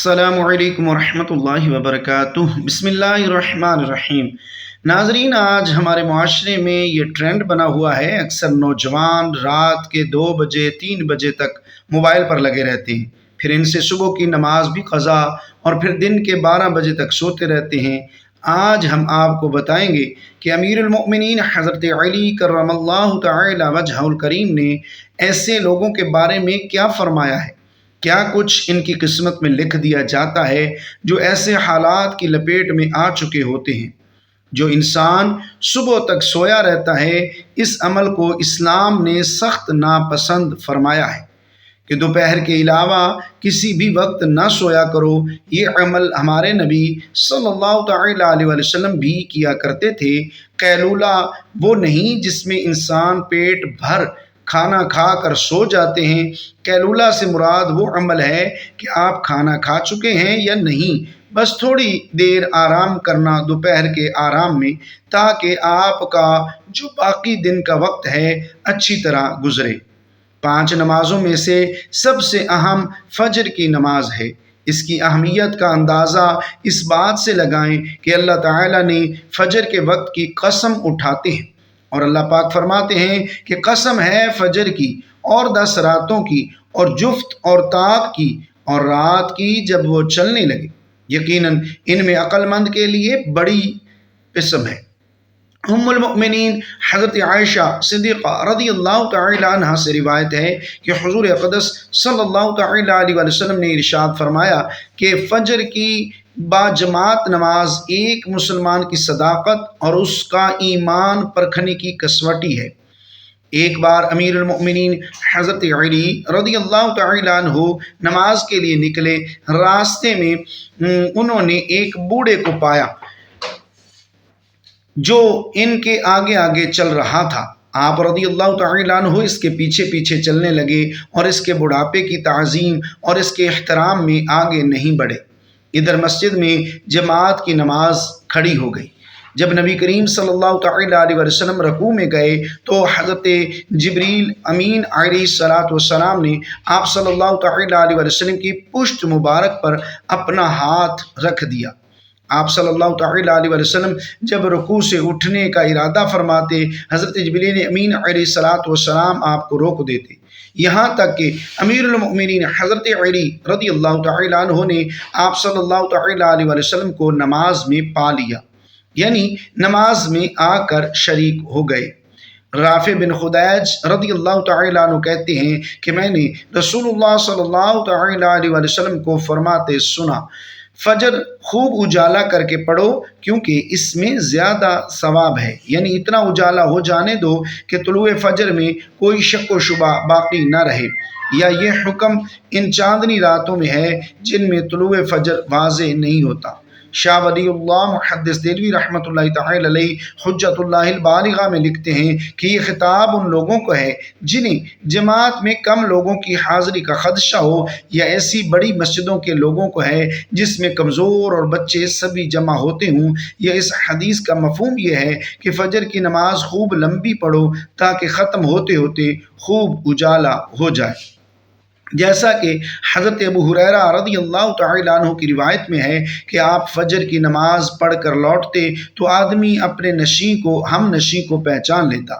السلام علیکم ورحمۃ اللہ وبرکاتہ۔ بسم اللہ الرحمن الرحیم۔ ناظرین، آج ہمارے معاشرے میں یہ ٹرینڈ بنا ہوا ہے، اکثر نوجوان رات کے 2 بجے 3 بجے تک موبائل پر لگے رہتے ہیں، پھر ان سے صبح کی نماز بھی قضا اور پھر دن کے 12 بجے تک سوتے رہتے ہیں۔ آج ہم آپ کو بتائیں گے کہ امیر المؤمنین حضرت علی کرم اللہ تعالی وجہہ الکریم نے ایسے لوگوں کے بارے میں کیا فرمایا ہے، کیا کچھ ان کی قسمت میں لکھ دیا جاتا ہے جو ایسے حالات کی لپیٹ میں آ چکے ہوتے ہیں۔ جو انسان صبح تک سویا رہتا ہے، اس عمل کو اسلام نے سخت ناپسند فرمایا ہے کہ دوپہر کے علاوہ کسی بھی وقت نہ سویا کرو۔ یہ عمل ہمارے نبی صلی اللہ تعالی علیہ وسلم بھی کیا کرتے تھے۔ قیلولہ وہ نہیں جس میں انسان پیٹ بھر کھانا کھا کر سو جاتے ہیں۔ قیلولہ سے مراد وہ عمل ہے کہ آپ کھانا کھا چکے ہیں یا نہیں، بس تھوڑی دیر آرام کرنا دوپہر کے آرام میں، تاکہ آپ کا جو باقی دن کا وقت ہے اچھی طرح گزرے۔ 5 نمازوں میں سے سب سے اہم فجر کی نماز ہے۔ اس کی اہمیت کا اندازہ اس بات سے لگائیں کہ اللہ تعالیٰ نے فجر کے وقت کی قسم اٹھاتے ہیں، اور اللہ پاک فرماتے ہیں کہ قسم ہے فجر کی اور 10 راتوں کی اور جفت اور طاق کی اور رات کی جب وہ چلنے لگے، یقیناً ان میں عقل مند کے لیے بڑی قسم ہے۔ ام المؤمنین حضرت عائشہ صدیقہ رضی اللہ تعالی عنہ سے روایت ہے کہ حضور اقدس صلی اللہ تعالی علیہ وسلم نے ارشاد فرمایا کہ فجر کی باجماعت نماز ایک مسلمان کی صداقت اور اس کا ایمان پرکھنے کی کسوٹی ہے۔ ایک بار امیر المؤمنین حضرت علی رضی اللہ تعالی عنہ نماز کے لیے نکلے۔ راستے میں انہوں نے ایک بوڑھے کو پایا جو ان کے آگے آگے چل رہا تھا۔ آپ رضی اللہ تعالی عنہ اس کے پیچھے پیچھے چلنے لگے اور اس کے بڑھاپے کی تعظیم اور اس کے احترام میں آگے نہیں بڑھے۔ ادھر مسجد میں جماعت کی نماز کھڑی ہو گئی۔ جب نبی کریم صلی اللہ تعالی علیہ وسلم رکوع میں گئے تو حضرت جبریل امین علیہ الصلوۃ والسلام نے آپ صلی اللہ تعالی علیہ وسلم کی پشت مبارک پر اپنا ہاتھ رکھ دیا۔ آپ صلی اللہ تعالی علیہ وسلم جب رکوع سے اٹھنے کا ارادہ فرماتے، حضرت جبریل امین علیہ الصلوۃ والسلام آپ کو روک دیتے، یہاں تک کہ امیر المؤمنین حضرت علی رضی اللہ تعالی عنہ نے آپ صلی اللہ تعالی علیہ وسلم کو نماز میں پا لیا، یعنی نماز میں آ کر شریک ہو گئے۔ رافع بن خدیج رضی اللہ تعالی عنہ کہتے ہیں کہ میں نے رسول اللہ صلی اللہ تعالی علیہ وسلم کو فرماتے سنا، فجر خوب اجالا کر کے پڑھو کیونکہ اس میں زیادہ ثواب ہے، یعنی اتنا اجالا ہو جانے دو کہ طلوع فجر میں کوئی شک و شبہ باقی نہ رہے۔ یا یہ حکم ان چاندنی راتوں میں ہے جن میں طلوع فجر واضح نہیں ہوتا۔ شاہ ولی اللہ محدث دہلوی رحمۃ اللہ تعالی علیہ حجت اللہ البالغہ میں لکھتے ہیں کہ یہ خطاب ان لوگوں کو ہے جنہیں جماعت میں کم لوگوں کی حاضری کا خدشہ ہو، یا ایسی بڑی مسجدوں کے لوگوں کو ہے جس میں کمزور اور بچے سبھی جمع ہوتے ہوں۔ یا اس حدیث کا مفہوم یہ ہے کہ فجر کی نماز خوب لمبی پڑھو تاکہ ختم ہوتے ہوتے خوب اجالا ہو جائے۔ جیسا کہ حضرت ابو ہریرہ رضی اللہ تعالی عنہ کی روایت میں ہے کہ آپ فجر کی نماز پڑھ کر لوٹتے تو آدمی اپنے نشیں کو ہم نشیں کو پہچان لیتا۔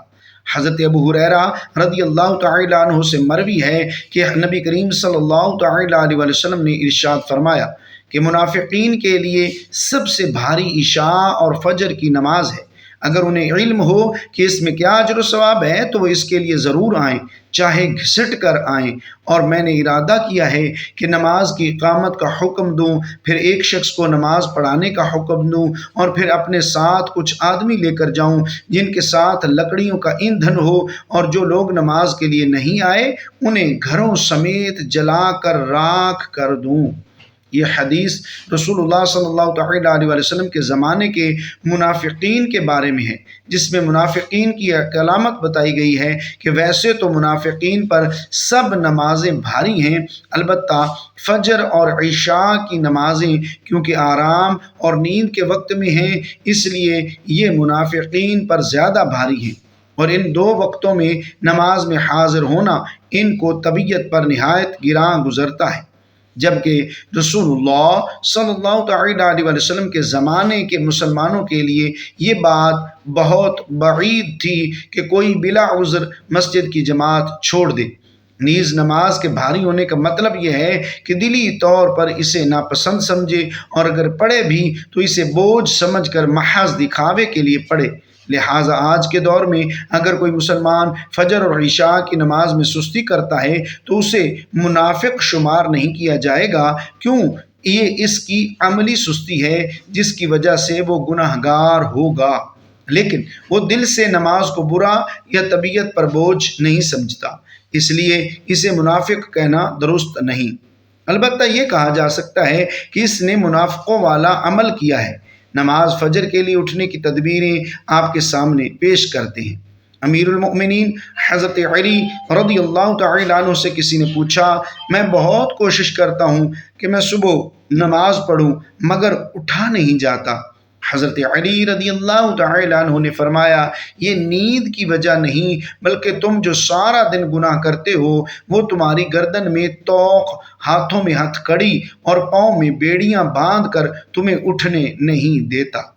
حضرت ابو ہریرہ رضی اللہ تعالی عنہ سے مروی ہے کہ نبی کریم صلی اللہ تعالی علیہ وسلم نے ارشاد فرمایا کہ منافقین کے لیے سب سے بھاری عشاء اور فجر کی نماز ہے۔ اگر انہیں علم ہو کہ اس میں کیا اجر و ثواب ہے تو وہ اس کے لیے ضرور آئیں، چاہے گھسٹ کر آئیں۔ اور میں نے ارادہ کیا ہے کہ نماز کی اقامت کا حکم دوں، پھر ایک شخص کو نماز پڑھانے کا حکم دوں، اور پھر اپنے ساتھ کچھ آدمی لے کر جاؤں جن کے ساتھ لکڑیوں کا ایندھن ہو، اور جو لوگ نماز کے لیے نہیں آئے انہیں گھروں سمیت جلا کر راکھ کر دوں۔ یہ حدیث رسول اللہ صلی اللہ تعالی علیہ وسلم کے زمانے کے منافقین کے بارے میں ہے، جس میں منافقین کی ایک علامت بتائی گئی ہے کہ ویسے تو منافقین پر سب نمازیں بھاری ہیں، البتہ فجر اور عشاء کی نمازیں کیونکہ آرام اور نیند کے وقت میں ہیں، اس لیے یہ منافقین پر زیادہ بھاری ہیں، اور ان 2 وقتوں میں نماز میں حاضر ہونا ان کو طبیعت پر نہایت گراں گزرتا ہے۔ جبکہ رسول اللہ صلی اللہ تعالیٰ علیہ وسلم کے زمانے کے مسلمانوں کے لیے یہ بات بہت بعید تھی کہ کوئی بلا عذر مسجد کی جماعت چھوڑ دے۔ نیز نماز کے بھاری ہونے کا مطلب یہ ہے کہ دلی طور پر اسے ناپسند سمجھے، اور اگر پڑھے بھی تو اسے بوجھ سمجھ کر محض دکھاوے کے لیے پڑھے۔ لہٰذا آج کے دور میں اگر کوئی مسلمان فجر اور عشاء کی نماز میں سستی کرتا ہے تو اسے منافق شمار نہیں کیا جائے گا، کیوں؟ یہ اس کی عملی سستی ہے جس کی وجہ سے وہ گناہ گار ہوگا، لیکن وہ دل سے نماز کو برا یا طبیعت پر بوجھ نہیں سمجھتا، اس لیے اسے منافق کہنا درست نہیں۔ البتہ یہ کہا جا سکتا ہے کہ اس نے منافقوں والا عمل کیا ہے۔ نماز فجر کے لیے اٹھنے کی تدبیریں آپ کے سامنے پیش کرتے ہیں۔ امیر المؤمنین حضرت علی رضی اللہ تعالیٰ عنہ سے کسی نے پوچھا، میں بہت کوشش کرتا ہوں کہ میں صبح نماز پڑھوں مگر اٹھا نہیں جاتا۔ حضرت علی رضی اللہ تعالیٰ عنہ نے فرمایا، یہ نیند کی وجہ نہیں بلکہ تم جو سارا دن گناہ کرتے ہو وہ تمہاری گردن میں توق، ہاتھوں میں ہتھ کڑی اور پاؤں میں بیڑیاں باندھ کر تمہیں اٹھنے نہیں دیتا۔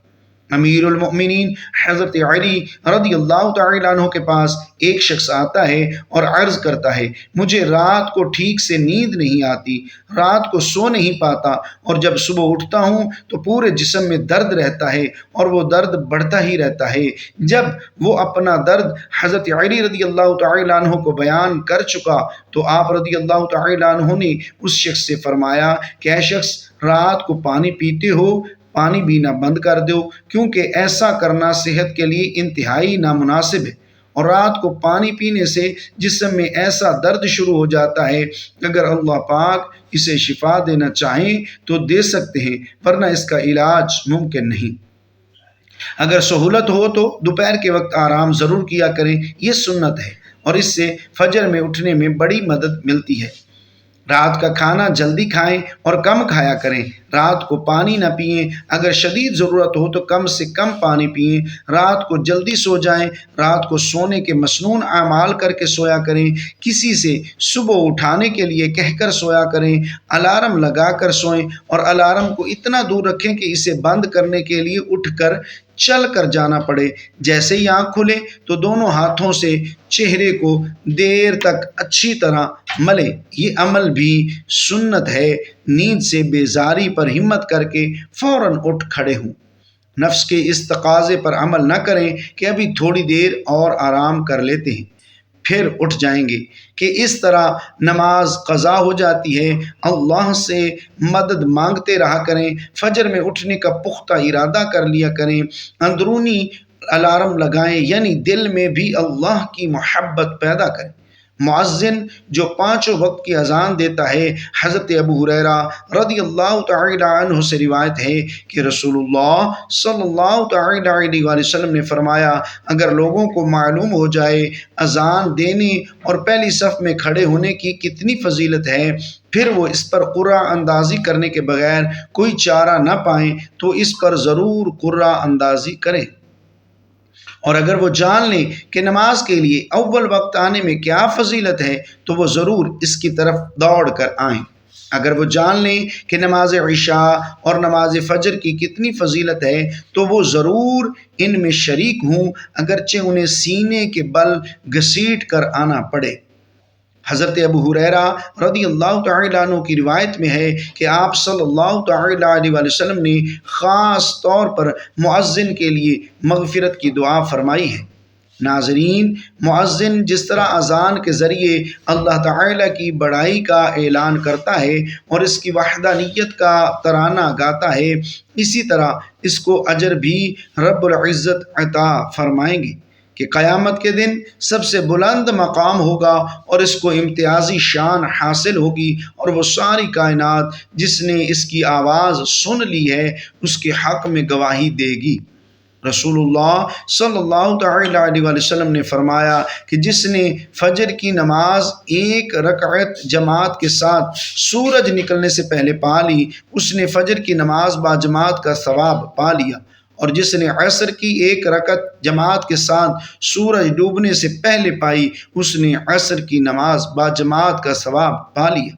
امیر المؤمنین حضرت علی رضی اللہ تعالیٰ عنہ کے پاس ایک شخص آتا ہے اور عرض کرتا ہے، مجھے رات کو ٹھیک سے نیند نہیں آتی، رات کو سو نہیں پاتا، اور جب صبح اٹھتا ہوں تو پورے جسم میں درد رہتا ہے اور وہ درد بڑھتا ہی رہتا ہے۔ جب وہ اپنا درد حضرت علی رضی اللہ تعالیٰ عنہ کو بیان کر چکا تو آپ رضی اللہ تعالیٰ عنہ نے اس شخص سے فرمایا کہ اے شخص، رات کو پانی پیتے ہو؟ پانی پینا بند کر دو، کیونکہ ایسا کرنا صحت کے لیے انتہائی نامناسب ہے، اور رات کو پانی پینے سے جسم میں ایسا درد شروع ہو جاتا ہے کہ اگر اللہ پاک اسے شفا دینا چاہیں تو دے سکتے ہیں، ورنہ اس کا علاج ممکن نہیں۔ اگر سہولت ہو تو دوپہر کے وقت آرام ضرور کیا کریں، یہ سنت ہے اور اس سے فجر میں اٹھنے میں بڑی مدد ملتی ہے۔ رات کا کھانا جلدی کھائیں اور کم کھایا کریں۔ رات کو پانی نہ پئیں، اگر شدید ضرورت ہو تو کم سے کم پانی پئیں۔ رات کو جلدی سو جائیں، رات کو سونے کے مسنون اعمال کر کے سویا کریں، کسی سے صبح اٹھانے کے لیے کہہ کر سویا کریں، الارم لگا کر سوئیں اور الارم کو اتنا دور رکھیں کہ اسے بند کرنے کے لیے اٹھ کر چل کر جانا پڑے۔ جیسے ہی آنکھ کھلے تو دونوں ہاتھوں سے چہرے کو دیر تک اچھی طرح ملیں، یہ عمل بھی سنت ہے۔ نیند سے بیزاری پر ہمت کر کے فوراً اٹھ کھڑے ہوں۔ نفس کے اس تقاضے پر عمل نہ کریں کہ ابھی تھوڑی دیر اور آرام کر لیتے ہیں پھر اٹھ جائیں گے، کہ اس طرح نماز قضا ہو جاتی ہے۔ اللہ سے مدد مانگتے رہا کریں، فجر میں اٹھنے کا پختہ ارادہ کر لیا کریں، اندرونی الارم لگائیں، یعنی دل میں بھی اللہ کی محبت پیدا کریں۔ مؤذن جو 5 وقت کی اذان دیتا ہے، حضرت ابو ہریرہ رضی اللہ تعالی عنہ سے روایت ہے کہ رسول اللہ صلی اللہ تعالی علیہ وسلم نے فرمایا، اگر لوگوں کو معلوم ہو جائے اذان دینے اور پہلی صف میں کھڑے ہونے کی کتنی فضیلت ہے، پھر وہ اس پر قرعہ اندازی کرنے کے بغیر کوئی چارہ نہ پائیں تو اس پر ضرور قرعہ اندازی کریں، اور اگر وہ جان لیں کہ نماز کے لیے اول وقت آنے میں کیا فضیلت ہے تو وہ ضرور اس کی طرف دوڑ کر آئیں۔ اگر وہ جان لیں کہ نماز عشاء اور نماز فجر کی کتنی فضیلت ہے تو وہ ضرور ان میں شریک ہوں، اگرچہ انہیں سینے کے بل گھسیٹ کر آنا پڑے۔ حضرت ابو ہریرہ رضی اللہ تعالیٰ عنہ کی روایت میں ہے کہ آپ صلی اللہ تعالیٰ علیہ وسلم نے خاص طور پر مؤذن کے لیے مغفرت کی دعا فرمائی ہے۔ ناظرین، مؤذن جس طرح اذان کے ذریعے اللہ تعالیٰ کی بڑائی کا اعلان کرتا ہے اور اس کی وحدانیت کا ترانہ گاتا ہے، اسی طرح اس کو اجر بھی رب العزت عطا فرمائیں گے کہ قیامت کے دن سب سے بلند مقام ہوگا اور اس کو امتیازی شان حاصل ہوگی، اور وہ ساری کائنات جس نے اس کی آواز سن لی ہے اس کے حق میں گواہی دے گی۔ رسول اللہ صلی اللہ تعالیٰ علیہ وسلم نے فرمایا کہ جس نے فجر کی نماز 1 رکعت جماعت کے ساتھ سورج نکلنے سے پہلے پا لی، اس نے فجر کی نماز با جماعت کا ثواب پا لیا، اور جس نے عصر کی 1 رکعت جماعت کے ساتھ سورج ڈوبنے سے پہلے پائی، اس نے عصر کی نماز با جماعت کا ثواب پا لیا۔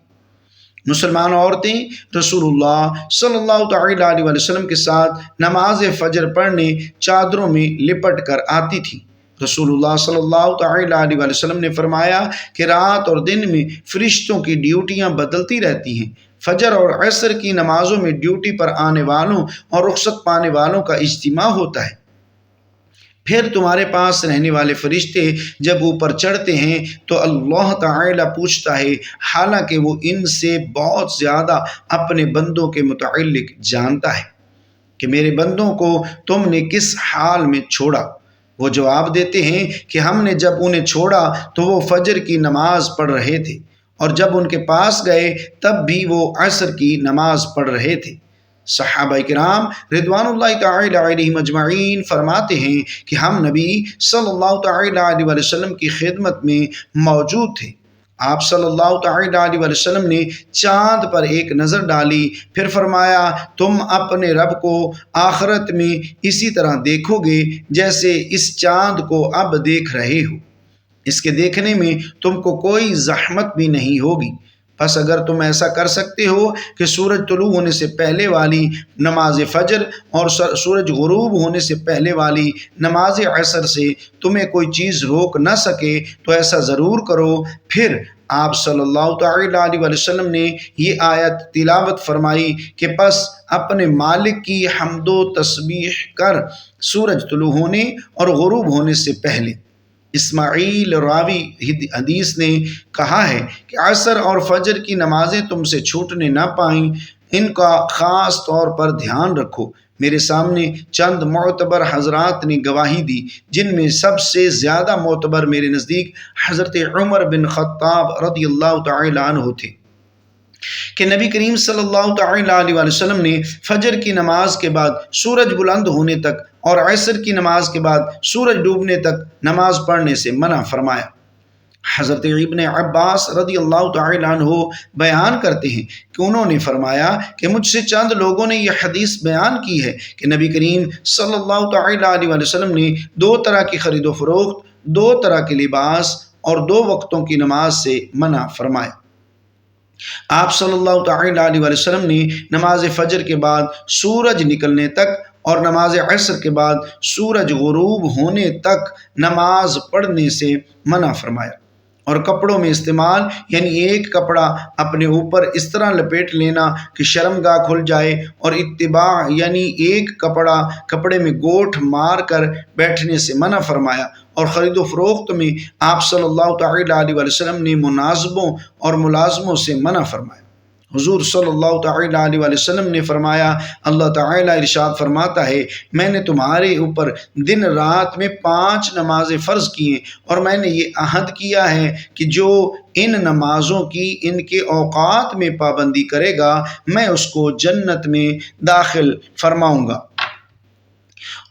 مسلمان عورتیں رسول اللہ صلی اللہ تعالی علیہ وسلم کے ساتھ نماز فجر پڑھنے چادروں میں لپٹ کر آتی تھیں۔ رسول اللہ صلی اللہ تعالی علیہ وسلم نے فرمایا کہ رات اور دن میں فرشتوں کی ڈیوٹیاں بدلتی رہتی ہیں۔ فجر اور عصر کی نمازوں میں ڈیوٹی پر آنے والوں اور رخصت پانے والوں کا اجتماع ہوتا ہے۔ پھر تمہارے پاس رہنے والے فرشتے جب اوپر چڑھتے ہیں تو اللہ تعالی پوچھتا ہے، حالانکہ وہ ان سے بہت زیادہ اپنے بندوں کے متعلق جانتا ہے، کہ میرے بندوں کو تم نے کس حال میں چھوڑا؟ وہ جواب دیتے ہیں کہ ہم نے جب انہیں چھوڑا تو وہ فجر کی نماز پڑھ رہے تھے، اور جب ان کے پاس گئے تب بھی وہ عصر کی نماز پڑھ رہے تھے۔ صحابہ کرام رضوان اللہ تعالی علیہم اجمعین فرماتے ہیں کہ ہم نبی صلی اللہ تعالی علیہ وسلم کی خدمت میں موجود تھے۔ آپ صلی اللہ تعالی علیہ وسلم نے چاند پر ایک نظر ڈالی، پھر فرمایا، تم اپنے رب کو آخرت میں اسی طرح دیکھو گے جیسے اس چاند کو اب دیکھ رہے ہو۔ اس کے دیکھنے میں تم کو کوئی زحمت بھی نہیں ہوگی۔ بس اگر تم ایسا کر سکتے ہو کہ سورج طلوع ہونے سے پہلے والی نماز فجر اور سورج غروب ہونے سے پہلے والی نماز عصر سے تمہیں کوئی چیز روک نہ سکے تو ایسا ضرور کرو۔ پھر آپ صلی اللہ تعالی علیہ وسلم نے یہ آیت تلاوت فرمائی کہ پس اپنے مالک کی حمد و تسبیح کر سورج طلوع ہونے اور غروب ہونے سے پہلے۔ اسماعیل راوی حدیث نے کہا ہے کہ عصر اور فجر کی نمازیں تم سے چھوٹنے نہ پائیں، ان کا خاص طور پر دھیان رکھو۔ میرے سامنے چند معتبر حضرات نے گواہی دی، جن میں سب سے زیادہ معتبر میرے نزدیک حضرت عمر بن خطاب رضی اللہ تعالی عنہ تھے، کہ نبی کریم صلی اللہ تعالی علیہ وسلم نے فجر کی نماز کے بعد سورج بلند ہونے تک اور عصر کی نماز کے بعد سورج ڈوبنے تک نماز پڑھنے سے منع فرمایا۔ حضرت ابن عباس رضی اللہ تعالی عنہ بیان کرتے ہیں کہ انہوں نے فرمایا کہ مجھ سے چند لوگوں نے یہ حدیث بیان کی ہے کہ نبی کریم صلی اللہ تعالی علیہ وسلم نے 2 طرح کی خرید و فروخت، 2 طرح کے لباس اور 2 وقتوں کی نماز سے منع فرمایا۔ آپ صلی اللہ تعالی علیہ وسلم نے نماز فجر کے بعد سورج نکلنے تک اور نماز عصر کے بعد سورج غروب ہونے تک نماز پڑھنے سے منع فرمایا، اور کپڑوں میں استعمال یعنی ایک کپڑا اپنے اوپر اس طرح لپیٹ لینا کہ شرمگاہ کھل جائے، اور اتباع یعنی ایک کپڑے میں گوٹھ مار کر بیٹھنے سے منع فرمایا، اور خرید و فروخت میں آپ صلی اللہ تعالی علیہ وسلم نے مناسبوں اور ملازموں سے منع فرمایا۔ حضور صلی اللہ تعالی علیہ وسلم نے فرمایا، اللہ تعالی ارشاد فرماتا ہے، میں نے تمہارے اوپر دن رات میں 5 نمازیں فرض کی ہیں، اور میں نے یہ عہد کیا ہے کہ جو ان نمازوں کی ان کے اوقات میں پابندی کرے گا میں اس کو جنت میں داخل فرماؤں گا،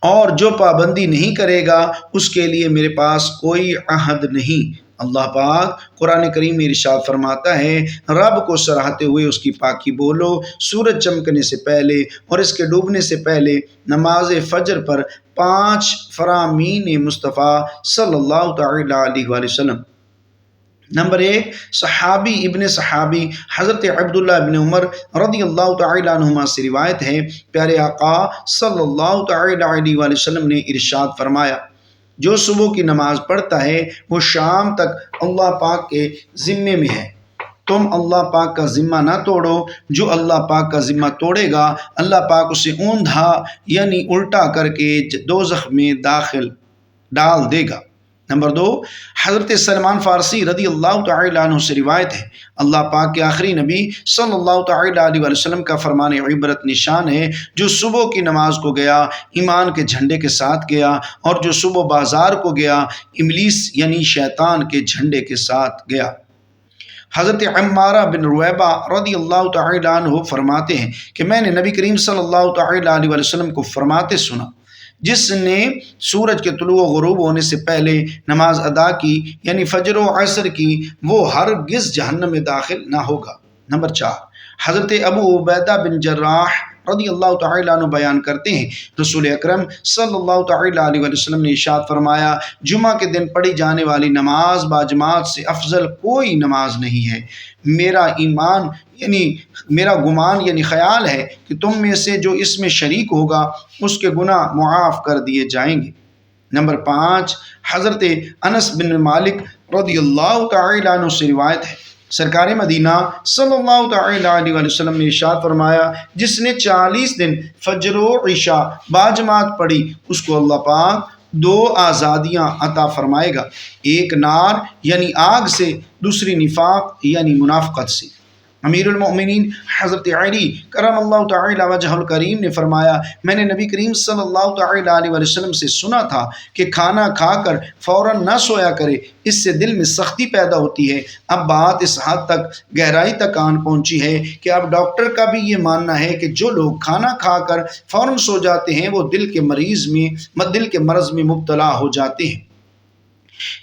اور جو پابندی نہیں کرے گا اس کے لیے میرے پاس کوئی عہد نہیں۔ اللہ پاک قرآن کریم میں ارشاد فرماتا ہے، رب کو سراہتے ہوئے اس کی پاکی بولو، سورج چمکنے سے پہلے اور اس کے ڈوبنے سے پہلے نماز فجر پر 5 فرامین مصطفیٰ صلی اللہ تعالی علیہ وسلم۔ نمبر 1، صحابی ابن صحابی حضرت عبداللہ ابن عمر رضی اللہ تعالی عنہما سے روایت ہے، پیارے آقا صلی اللہ تعالی علیہ وسلم نے ارشاد فرمایا، جو صبح کی نماز پڑھتا ہے وہ شام تک اللہ پاک کے ذمے میں ہے۔ تم اللہ پاک کا ذمہ نہ توڑو، جو اللہ پاک کا ذمہ توڑے گا اللہ پاک اسے اوندھا یعنی الٹا کر کے دوزخ میں داخل ڈال دے گا۔ نمبر 2، حضرت سلمان فارسی رضی اللہ تعالی عنہ سے روایت ہے، اللہ پاک کے آخری نبی صلی اللہ تعالی علیہ وسلم کا فرمان عبرت نشان ہے، جو صبح کی نماز کو گیا ایمان کے جھنڈے کے ساتھ گیا، اور جو صبح بازار کو گیا ابلیس یعنی شیطان کے جھنڈے کے ساتھ گیا۔ حضرت عمارہ بن رویبہ رضی اللہ تعالی عنہ فرماتے ہیں کہ میں نے نبی کریم صلی اللہ تعالی علیہ وسلم کو فرماتے سنا، جس نے سورج کے طلوع و غروب ہونے سے پہلے نماز ادا کی یعنی فجر و عصر کی، وہ ہرگز جہنم میں داخل نہ ہوگا۔ نمبر 4، حضرت ابو عبیدہ بن جراح رضی اللہ تعالیٰ عنہ بیان کرتے ہیں، رسول اکرم صلی اللہ تعالیٰ علیہ وسلم نے ارشاد فرمایا، جمعہ کے دن پڑھی جانے والی نماز باجماعت سے افضل کوئی نماز نہیں ہے۔ میرا ایمان میرا گمان یعنی خیال ہے کہ تم میں سے جو اس میں شریک ہوگا اس کے گناہ معاف کر دیے جائیں گے۔ نمبر 5، حضرت انس بن مالک رضی اللہ تعالیٰ عنہ سے روایت ہے، سرکار مدینہ صلی اللہ تعالیٰ علیہ وسلم نے ارشاد فرمایا، جس نے 40 دن فجر و عشاء باجماعت پڑھی اس کو اللہ پاک 2 آزادیاں عطا فرمائے گا، ایک نار یعنی آگ سے، دوسری نفاق یعنی منافقت سے۔ امیر المؤمنین حضرت علی کرم اللہ تعالی وجہ الکریم نے فرمایا، میں نے نبی کریم صلی اللہ تعالی علیہ وسلم سے سنا تھا کہ کھانا کھا کر فوراً نہ سویا کرے، اس سے دل میں سختی پیدا ہوتی ہے۔ اب بات اس حد تک گہرائی تک آن پہنچی ہے کہ اب ڈاکٹر کا بھی یہ ماننا ہے کہ جو لوگ کھانا کھا کر فوراً سو جاتے ہیں وہ دل کے مرض میں مبتلا ہو جاتے ہیں۔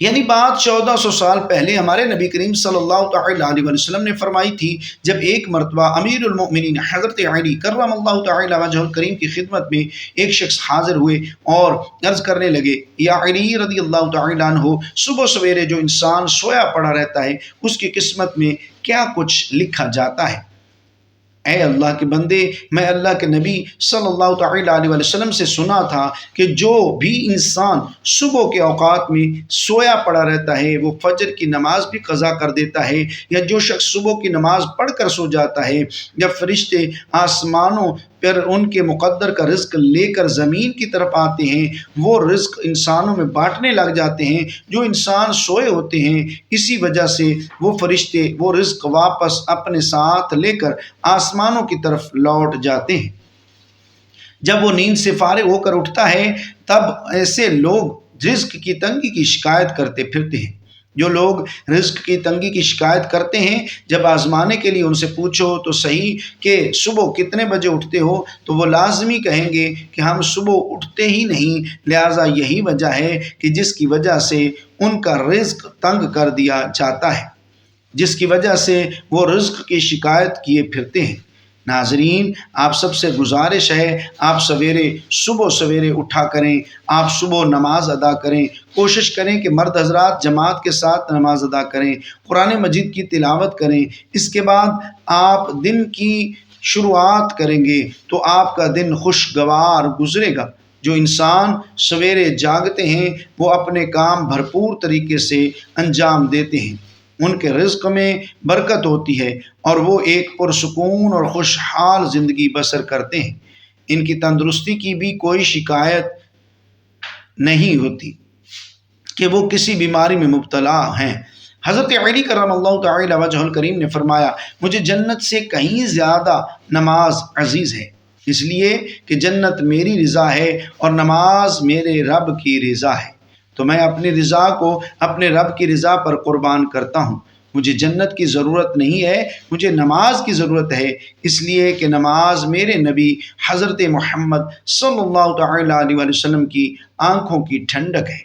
یعنی بات 1400 سال پہلے ہمارے نبی کریم صلی اللہ تعالی علیہ وسلم نے فرمائی تھی، جب ایک مرتبہ امیر المؤمنین حضرت علی کرم اللہ تعالی وجہ الکریم کی خدمت میں ایک شخص حاضر ہوئے اور عرض کرنے لگے، یا علی رضی اللہ تعالی عنہ، صبح سویرے جو انسان سویا پڑا رہتا ہے اس کی قسمت میں کیا کچھ لکھا جاتا ہے؟ اے اللہ کے بندے، میں اللہ کے نبی صلی اللہ تعالیٰ علیہ وسلم سے سنا تھا کہ جو بھی انسان صبح کے اوقات میں سویا پڑا رہتا ہے وہ فجر کی نماز بھی قضا کر دیتا ہے، یا جو شخص صبح کی نماز پڑھ کر سو جاتا ہے، جب فرشتے آسمانوں پر ان کے مقدر کا رزق لے کر زمین کی طرف آتے ہیں، وہ رزق انسانوں میں بانٹنے لگ جاتے ہیں۔ جو انسان سوئے ہوتے ہیں اسی وجہ سے وہ فرشتے وہ رزق واپس اپنے ساتھ لے کر آسمانوں کی طرف لوٹ جاتے ہیں۔ جب وہ نیند سے فارغ ہو کر اٹھتا ہے تب ایسے لوگ رزق کی تنگی کی شکایت کرتے پھرتے ہیں۔ جو لوگ رزق کی تنگی کی شکایت کرتے ہیں، جب آزمانے کے لیے ان سے پوچھو تو صحیح کہ صبح کتنے بجے اٹھتے ہو، تو وہ لازمی کہیں گے کہ ہم صبح اٹھتے ہی نہیں، لہٰذا یہی وجہ ہے کہ جس کی وجہ سے ان کا رزق تنگ کر دیا جاتا ہے، جس کی وجہ سے وہ رزق کی شکایت کیے پھرتے ہیں۔ ناظرین، آپ سب سے گزارش ہے، آپ صبح سویرے اٹھا کریں، آپ صبح نماز ادا کریں، کوشش کریں کہ مرد حضرات جماعت کے ساتھ نماز ادا کریں، قرآن مجید کی تلاوت کریں۔ اس کے بعد آپ دن کی شروعات کریں گے تو آپ کا دن خوشگوار گزرے گا۔ جو انسان سویرے جاگتے ہیں وہ اپنے کام بھرپور طریقے سے انجام دیتے ہیں، ان کے رزق میں برکت ہوتی ہے اور وہ ایک پرسکون اور خوشحال زندگی بسر کرتے ہیں۔ ان کی تندرستی کی بھی کوئی شکایت نہیں ہوتی کہ وہ کسی بیماری میں مبتلا ہیں۔ حضرت علی کرم اللہ تعالی وجہ الکریم نے فرمایا، مجھے جنت سے کہیں زیادہ نماز عزیز ہے، اس لیے کہ جنت میری رضا ہے اور نماز میرے رب کی رضا ہے، تو میں اپنی رضا کو اپنے رب کی رضا پر قربان کرتا ہوں۔ مجھے جنت کی ضرورت نہیں ہے، مجھے نماز کی ضرورت ہے، اس لیے کہ نماز میرے نبی حضرت محمد صلی اللہ تعالیٰ علیہ وسلم کی آنکھوں کی ٹھنڈک ہے۔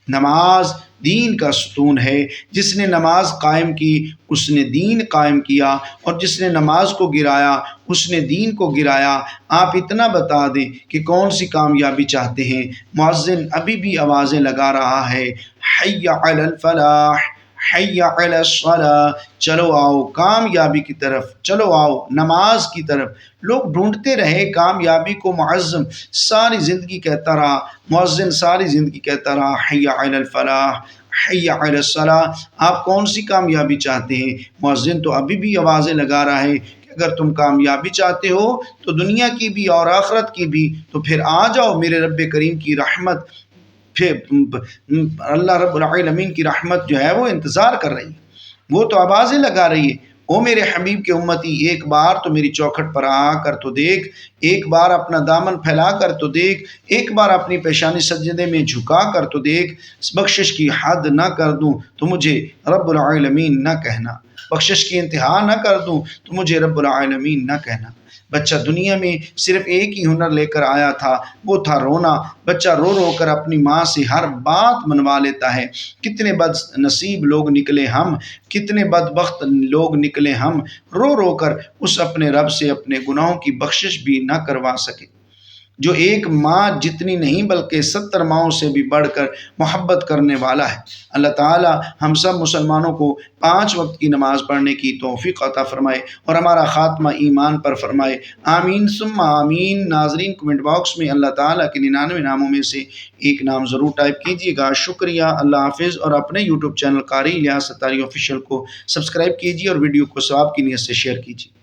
نماز دین کا ستون ہے، جس نے نماز قائم کی اس نے دین قائم کیا، اور جس نے نماز کو گرایا اس نے دین کو گرایا۔ آپ اتنا بتا دیں کہ کون سی کامیابی چاہتے ہیں؟ مؤذن ابھی بھی آوازیں لگا رہا ہے، حی علی الفلاح، حی علی الصلاح، چلو آؤ کامیابی کی طرف، چلو آؤ نماز کی طرف۔ لوگ ڈھونڈتے رہے کامیابی کو، معظم ساری زندگی کہتا رہا، مؤذن ساری زندگی کہتا رہا، حی علی الفلاح، حی علی الصلاح۔ آپ کون سی کامیابی چاہتے ہیں؟ مؤذن تو ابھی بھی آوازیں لگا رہا ہے کہ اگر تم کامیابی چاہتے ہو تو دنیا کی بھی اور آخرت کی بھی، تو پھر آ جاؤ میرے رب کریم کی رحمت، پھر اللہ رب العالمین کی رحمت جو ہے وہ انتظار کر رہی ہے، وہ تو آوازیں لگا رہی ہے۔ او میرے حبیب کے امتی، ایک بار تو میری چوکھٹ پر آ کر تو دیکھ، ایک بار اپنا دامن پھیلا کر تو دیکھ، ایک بار اپنی پیشانی سجدے میں جھکا کر تو دیکھ، بخشش کی حد نہ کر دوں تو مجھے رب العالمین نہ کہنا۔ بخشش کی انتہا نہ کر دوں تو مجھے رب العالمین نہ کہنا۔ بچہ دنیا میں صرف ایک ہی ہنر لے کر آیا تھا، وہ تھا رونا۔ بچہ رو رو کر اپنی ماں سے ہر بات منوا لیتا ہے۔ کتنے بد نصیب لوگ نکلے ہم، کتنے بدبخت لوگ نکلے ہم، رو رو کر اس اپنے رب سے اپنے گناہوں کی بخشش بھی نہ کروا سکے، جو ایک ماں جتنی نہیں بلکہ 70 ماؤں سے بھی بڑھ کر محبت کرنے والا ہے۔ اللہ تعالی ہم سب مسلمانوں کو 5 وقت کی نماز پڑھنے کی توفیق عطا فرمائے اور ہمارا خاتمہ ایمان پر فرمائے، آمین ثم آمین۔ ناظرین کمنٹ باکس میں اللہ تعالیٰ کے 99 ناموں میں سے ایک نام ضرور ٹائپ کیجیے گا۔ شکریہ، اللہ حافظ، اور اپنے یوٹیوب چینل قاری الیاس ستاری آفیشیل کو سبسکرائب کیجیے اور ویڈیو کو ثواب کی نیت سے شیئر کیجیے۔